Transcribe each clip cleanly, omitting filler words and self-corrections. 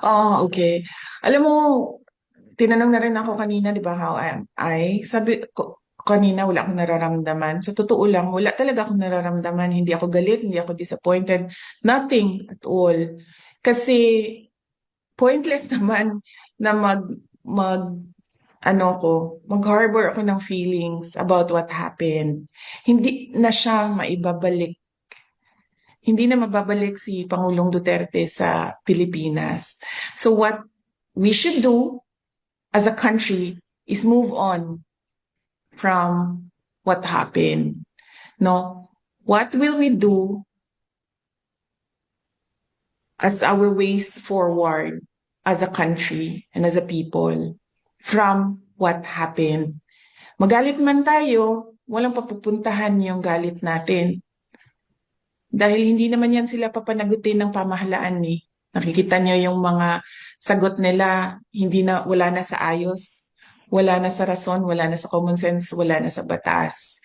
Okay. Alam mo, tinanong na rin ako kanina, di ba, how am I? Sabi ko, kanina wala akong nararamdaman. Sa totoo lang, wala talaga akong nararamdaman. Hindi ako galit, hindi ako disappointed. Nothing at all. Kasi pointless naman na mag-harbor ako ng feelings about what happened. Hindi na siya maibabalik. Hindi na mababalik si Pangulong Duterte sa Pilipinas. So what we should do as a country is move on from what happened. No? What will we do as our ways forward as a country and as a people from what happened? Magalit man tayo, walang papupuntahan yung galit natin. Dahil hindi naman yan sila papanagutin ng pamahalaan ni. Nakikita niyo yung mga sagot nila, wala na sa ayos, wala na sa rason, wala na sa common sense, wala na sa batas.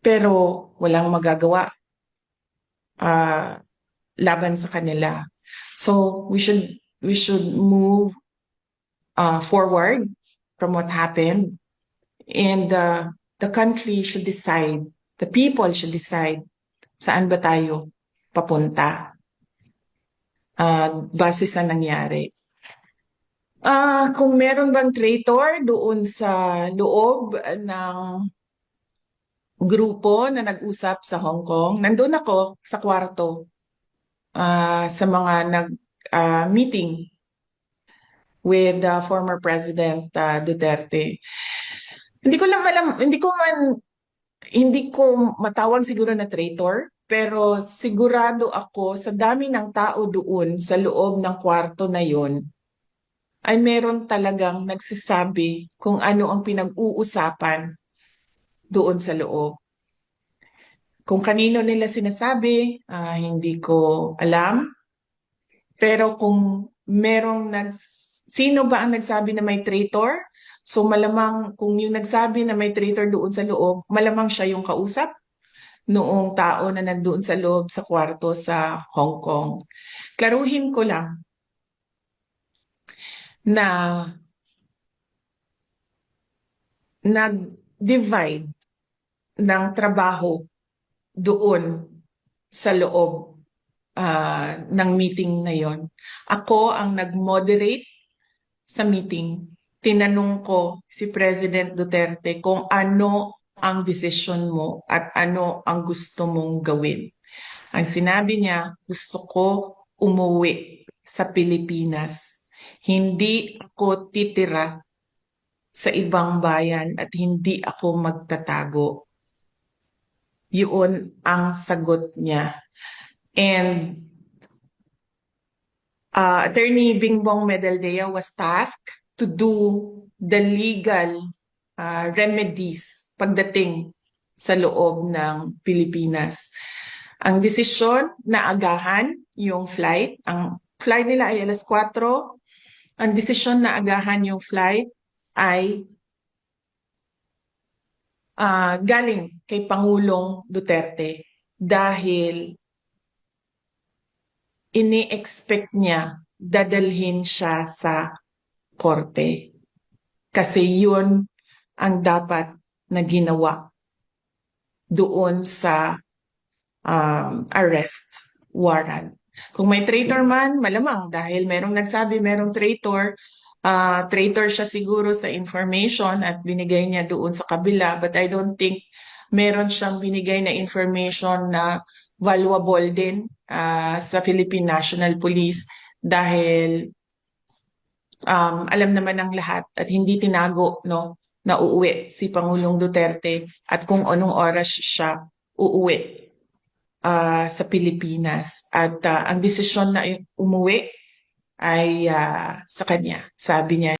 Pero walang magagawa laban sa kanila. So we should move forward from what happened, and the country should decide, the people should decide saan ba tayo papunta base sa nangyari. Kung meron bang traitor doon sa loob ng grupo na nag-usap sa Hong Kong, nandun ako sa kwarto sa mga nag-meeting with former President Duterte. Hindi ko matawag siguro na traitor, pero sigurado ako sa dami ng tao doon sa loob ng kwarto na yon ay meron talagang nagsasabi kung ano ang pinag-uusapan doon sa loob. Kung kanino nila sinasabi, hindi ko alam. Pero kung sino ba ang nagsabi na may traitor? So malamang kung yung nagsabi na may traitor doon sa loob, malamang siya yung kausap noong tao na nandoon sa loob sa kwarto sa Hong Kong. Klaruhin ko lang na nag-divide ng trabaho doon sa loob ng meeting na yon. Ako ang nag-moderate sa meeting. Tinanong ko si President Duterte kung ano ang desisyon mo at ano ang gusto mong gawin. Ang sinabi niya, gusto ko umuwi sa Pilipinas. Hindi ako titira sa ibang bayan at hindi ako magtatago. Yun ang sagot niya. And Attorney Bingbong Medaldea was tasked to do the legal remedies pagdating sa loob ng Pilipinas. Ang desisyon na agahan yung flight, ang flight nila ay alas 4, ang desisyon na agahan yung flight ay galing kay Pangulong Duterte dahil ini-expect niya dadalhin siya sa korte. Kasi yun ang dapat na ginawa doon sa arrest warrant. Kung may traitor man, malamang dahil merong nagsabi merong traitor, traitor siya siguro sa information at binigay niya doon sa kabila. But I don't think meron siyang binigay na information na valuable din sa Philippine National Police dahil alam naman ng lahat at hindi tinago na uuwi si Pangulong Duterte at kung anong oras siya uuwi sa Pilipinas. At ang desisyon na umuwi ay sa kanya. Sabi niya,